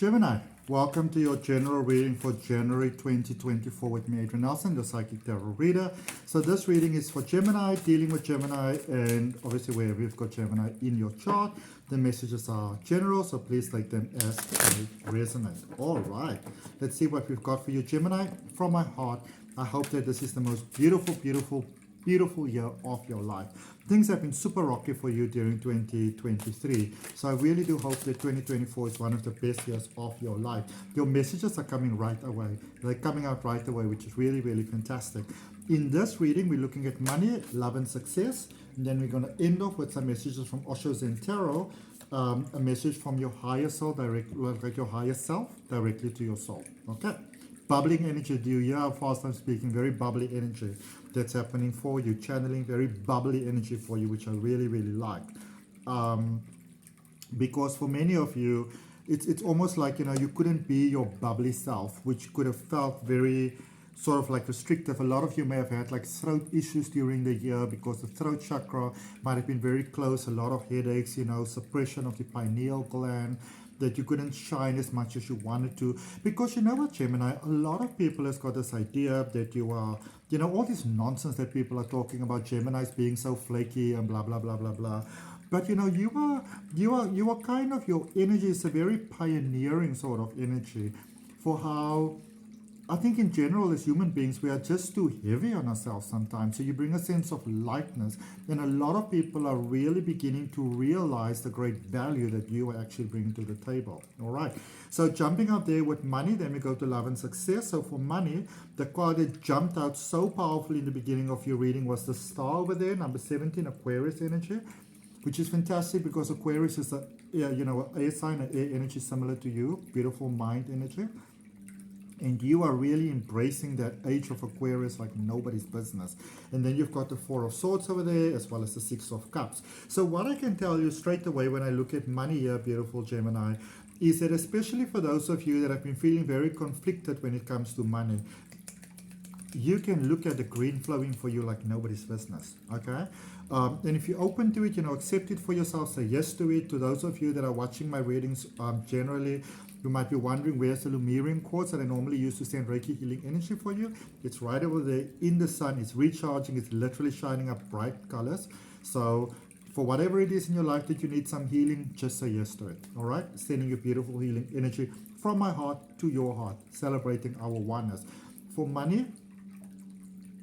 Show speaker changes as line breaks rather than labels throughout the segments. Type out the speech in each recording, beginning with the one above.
Gemini, welcome to your general reading for January 2024 with me, Adrian Nelson, the Psychic Tarot Reader. So this reading is for Gemini, dealing with Gemini, and obviously wherever you've got Gemini in your chart, the messages are general, so please take them as they resonate. All right, let's see what we've got for you, Gemini. From my heart, I hope that this is the most beautiful year of your life. Things have been super rocky for you during 2023, so I really do hope that 2024 is one of the best years of your life. Your messages are coming right away. They're coming out right away, which is really fantastic. In this reading, we're looking at money, love, and success, and then we're going to end off with some messages from Osho Zen Tarot, a message from your higher soul, like your higher self, directly to your soul. Okay. Bubbling energy, do you hear how fast I'm speaking? Very bubbly energy that's happening for you, channeling very bubbly energy for you, which I really like. Because for many of you, it's almost like, you couldn't be your bubbly self, which could have felt very sort of like restrictive. A lot of you may have had like throat issues during the year because the throat chakra might have been very close, a lot of headaches, suppression of the pineal gland, that you couldn't shine as much as you wanted to. Because you know what, Gemini, a lot of people has got this idea that you are, all this nonsense that people are talking about Geminis being so flaky and blah blah. But you are kind of, your energy is a very pioneering sort of energy for how I think in general as human beings we are just too heavy on ourselves sometimes. So you bring a sense of lightness, and a lot of people are really beginning to realize the great value that you are actually bringing to the table. All right, so jumping up there with money, then we go to love and success. So for money, the card that jumped out so powerfully in the beginning of your reading was the star over there, number 17, Aquarius energy, which is fantastic because Aquarius is a air sign, an air energy similar to you, beautiful mind energy. And you are really embracing that age of Aquarius like nobody's business. And then you've got the Four of Swords over there, as well as the Six of Cups. So what I can tell you straight away when I look at money here, beautiful Gemini, is that especially for those of you that have been feeling very conflicted when it comes to money, you can look at the green flowing for you like nobody's business, okay? And if you're open to it, accept it for yourself, say yes to it. To those of you that are watching my readings generally, you might be wondering where's the Lemurian quartz that I normally use to send Reiki healing energy for you. It's right over there in the sun. It's recharging. It's literally shining up bright colors. So for whatever it is in your life that you need some healing, just say yes to it. All right? Sending you beautiful healing energy from my heart to your heart, celebrating our oneness. For money,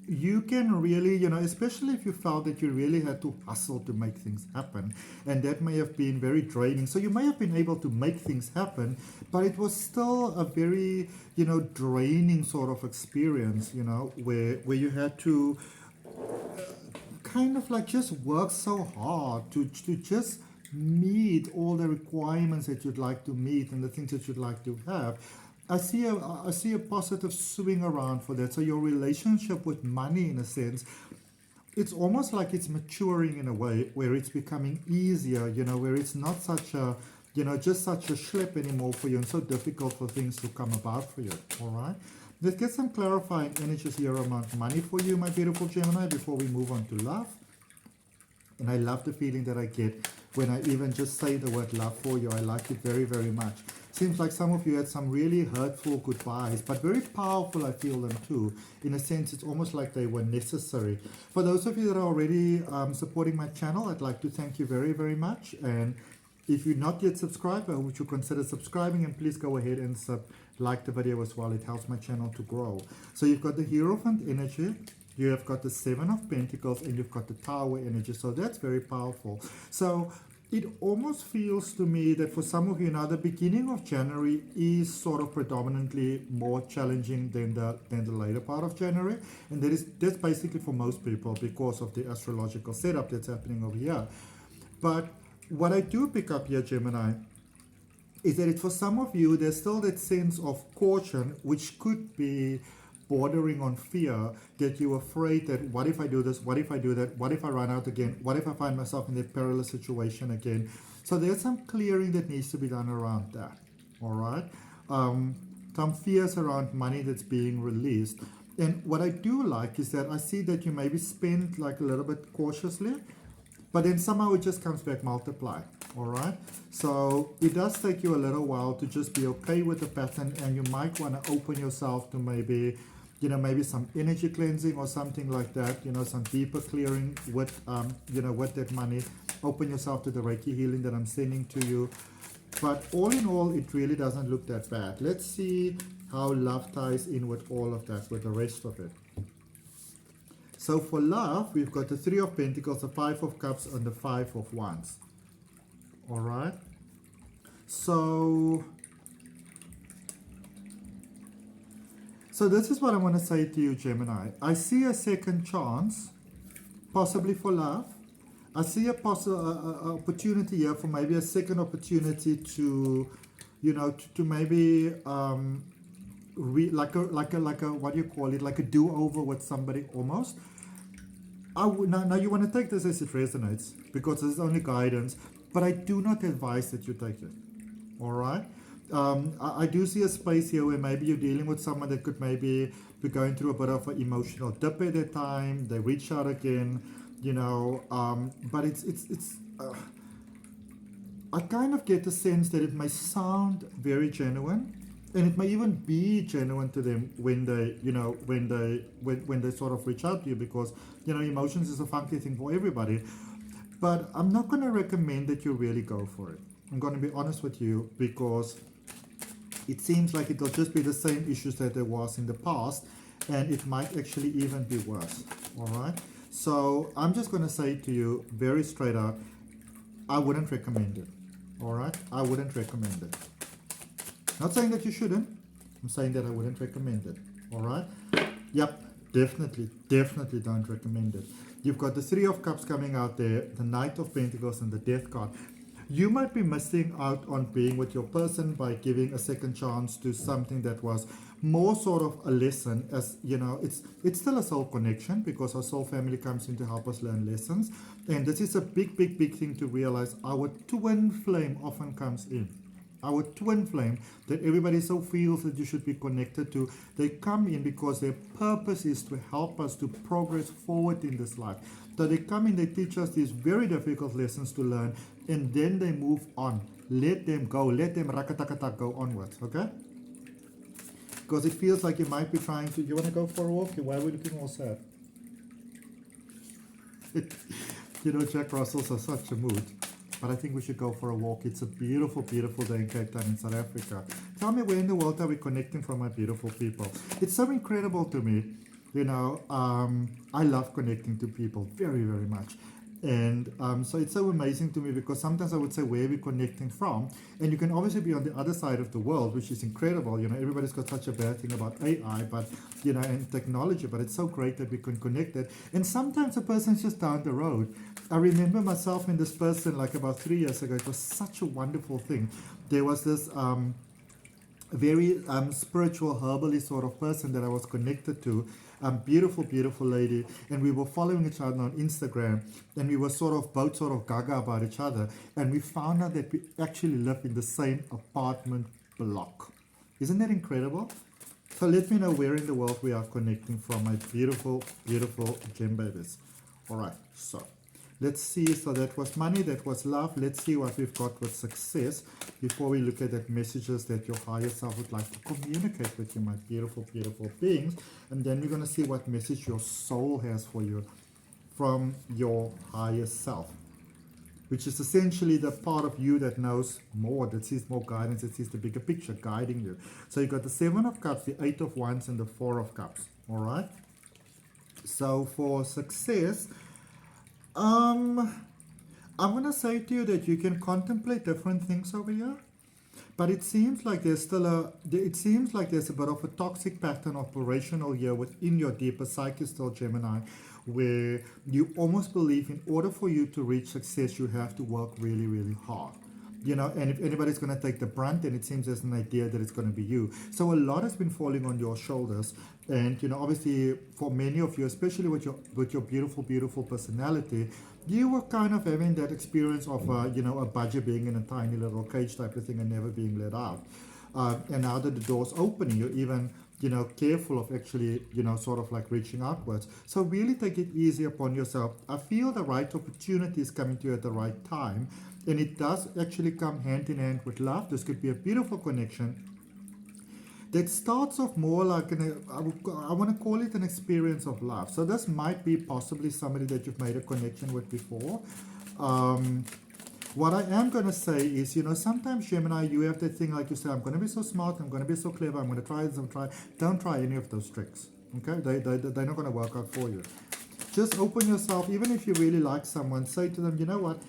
you can really, especially if you felt that you really had to hustle to make things happen, and that may have been very draining. So you may have been able to make things happen, but it was still a very, draining sort of experience, where you had to kind of like just work so hard to just meet all the requirements that you'd like to meet and the things that you'd like to have. I see a positive swing around for that. So your relationship with money, in a sense, it's almost like it's maturing in a way where it's becoming easier, where it's not such a, just such a schlep anymore for you and so difficult for things to come about for you. All right. Let's get some clarifying energies here around money for you, my beautiful Gemini, before we move on to love. And I love the feeling that I get when I even just say the word love for you. I like it very much. Seems like some of you had some really hurtful goodbyes, but very powerful, I feel them too. In a sense, it's almost like they were necessary. For those of you that are already supporting my channel, I'd like to thank you very much. And if you're not yet subscribed, I would you consider subscribing, and please go ahead and like the video as well. It helps my channel to grow. So you've got the Hierophant energy, you have got the Seven of Pentacles, and you've got the Tower energy. So that's very powerful. So it almost feels to me that for some of you now, the beginning of January is sort of predominantly more challenging than the later part of January. And that's basically for most people because of the astrological setup that's happening over here. But what I do pick up here, Gemini, is that for some of you, there's still that sense of caution, which could be bordering on fear, that you're afraid that what if I do this, what if I do that, what if I run out again, what if I find myself in that perilous situation again. So there's some clearing that needs to be done around that. All right, some fears around money that's being released. And what I do like is that I see that you maybe spend like a little bit cautiously, but then somehow it just comes back multiplied. All right, so it does take you a little while to just be okay with the pattern, and you might want to open yourself to maybe, you know, maybe some energy cleansing or something like that, you know, some deeper clearing with, you know, with that money. Open yourself to the Reiki healing that I'm sending to you. But all in all, it really doesn't look that bad. Let's see how love ties in with all of that, with the rest of it. So for love, we've got the 3 of Pentacles, the 5 of Cups, and the 5 of Wands. All right. So this is what I want to say to you, Gemini. I see a second chance, possibly for love. I see a possible opportunity here for maybe a second opportunity to, you know, to maybe like a what do you call it? Like a do-over with somebody almost. Now you want to take this as it resonates, because this is only guidance, but I do not advise that you take it. All right. I do see a space here where maybe you're dealing with someone that could maybe be going through a bit of an emotional dip at that time. They reach out again, you know, but I kind of get the sense that it may sound very genuine, and it may even be genuine to them when they, you know, when they sort of reach out to you, because, you know, emotions is a funky thing for everybody. But I'm not going to recommend that you really go for it. I'm going to be honest with you, because it seems like it'll just be the same issues that there was in the past, and it might actually even be worse. All right. So I'm just going to say to you very straight out, I wouldn't recommend it. All right. I wouldn't recommend it. Not saying that you shouldn't. I'm saying that I wouldn't recommend it. All right. Yep. Definitely don't recommend it. You've got the 3 of Cups coming out there, the Knight of Pentacles, and the Death card. You might be missing out on being with your person by giving a second chance to something that was more sort of a lesson. As you know, it's still a soul connection, because our soul family comes in to help us learn lessons. And this is a big thing to realize. Our twin flame often comes in. Our twin flame that everybody so feels that you should be connected to. They come in because their purpose is to help us to progress forward in this life. So they come in, they teach us these very difficult lessons to learn, and then they move on. Let them go. Let them rakatakata go onwards, okay? Because it feels like you might be trying to... You want to go for a walk? Why are we looking all sad? You know, Jack Russell's in such a mood. But I think we should go for a walk. It's a beautiful day in Cape Town in South Africa. Tell me, where in the world are we connecting from, my beautiful people? It's so incredible to me. You know, I love connecting to people very much. And so it's so amazing to me, because sometimes I would say, where are we connecting from? And you can obviously be on the other side of the world, which is incredible. You know, everybody's got such a bad thing about AI, but, you know, and technology, but it's so great that we can connect it. And sometimes a person's just down the road. I remember myself and this person like about 3 years ago. It was such a wonderful thing. There was this very spiritual, herbalist sort of person that I was connected to. Beautiful lady, and we were following each other on Instagram, and we were both sort of gaga about each other, and we found out that we actually live in the same apartment block. Isn't that incredible? So let me know where in the world we are connecting from, my beautiful gem babies. All right, so let's see. So that was money, that was love. Let's see what we've got with success before we look at the messages that your higher self would like to communicate with you, my beautiful beings. And then we're going to see what message your soul has for you from your higher self, which is essentially the part of you that knows more, that sees more guidance, that sees the bigger picture guiding you. So you got the 7 of Cups, the 8 of Wands, and the 4 of Cups. All right. So for success, I'm going to say to you that you can contemplate different things over here, but it seems like there's still a bit of a toxic pattern operational here within your deeper psyche still, Gemini, where you almost believe in order for you to reach success, you have to work really hard. You know, and if anybody's going to take the brunt, then it seems there's an idea that it's going to be you. So a lot has been falling on your shoulders. And, you know, obviously for many of you, especially with your beautiful personality, you were kind of having that experience of, you know, a budgie being in a tiny little cage type of thing and never being let out. And now that the door's opening, you're even careful of actually, sort of like reaching outwards. So really take it easy upon yourself. I feel the right opportunity is coming to you at the right time, and it does actually come hand in hand with love. This could be a beautiful connection that starts off more like I want to call it an experience of love. So this might be possibly somebody that you've made a connection with before. What I am going to say is, sometimes Gemini, you have that thing like you say, I'm going to be so smart, I'm going to be so clever, I'm going to try this, don't try any of those tricks. Okay, they're not going to work out for you. Just open yourself. Even if you really like someone, say to them, you know what,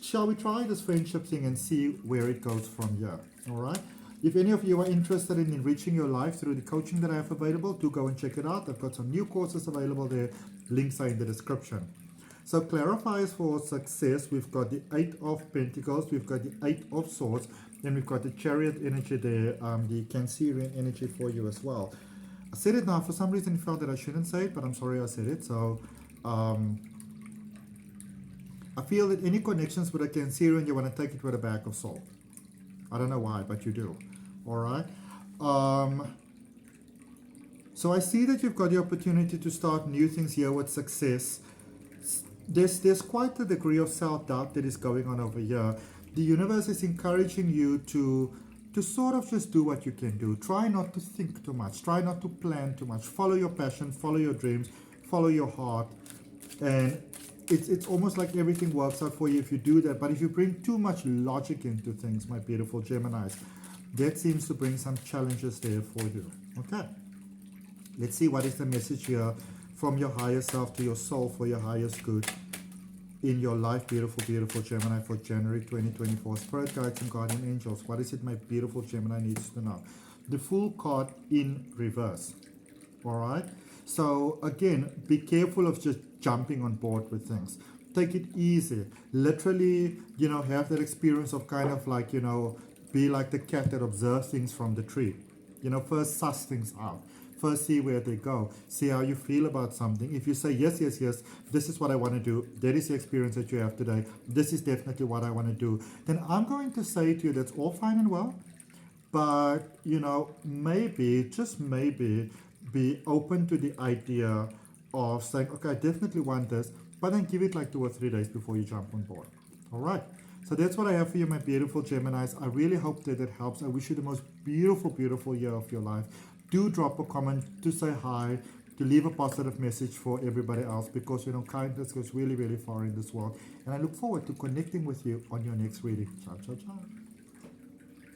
shall we try this friendship thing and see where it goes from here? All right. If any of you are interested in enriching your life through the coaching that I have available, do go and check it out. I've got some new courses available there. Links are in the description. So clarifiers for success, we've got the 8 of Pentacles, we've got the 8 of Swords, and we've got the Chariot energy there, the Cancerian energy for you as well. I said it now, for some reason I felt that I shouldn't say it, but I'm sorry I said it. So I feel that any connections with a Cancerian, you want to take it with a bag of salt. I don't know why, but you do. All right. So I see that you've got the opportunity to start new things here with success. There's quite a degree of self-doubt that is going on over here. The universe is encouraging you to sort of just do what you can do. Try not to think too much. Try not to plan too much. Follow your passion, follow your dreams, follow your heart. And it's almost like everything works out for you if you do that. But if you bring too much logic into things, my beautiful Geminis, that seems to bring some challenges there for you. Okay. Let's see what is the message here from your higher self to your soul for your highest good in your life, beautiful, beautiful Gemini, for January 2024. Spirit guides and guardian angels. What is it my beautiful Gemini needs to know? The Fool card in reverse. All right. So again, be careful of just jumping on board with things. Take it easy. Literally, have that experience of kind of like, be like the cat that observes things from the tree. First suss things out. First see where they go. See how you feel about something. If you say, yes, yes, yes, this is what I want to do. That is the experience that you have today. This is definitely what I want to do. Then I'm going to say to you, that's all fine and well. But, maybe, just maybe, be open to the idea of saying, okay, I definitely want this. But then give it like 2 or 3 days before you jump on board. All right. So that's what I have for you, my beautiful Geminis. I really hope that it helps. I wish you the most beautiful, beautiful year of your life. Do drop a comment, to say hi, to leave a positive message for everybody else, because, kindness goes really, really far in this world. And I look forward to connecting with you on your next reading. Ciao, ciao, ciao.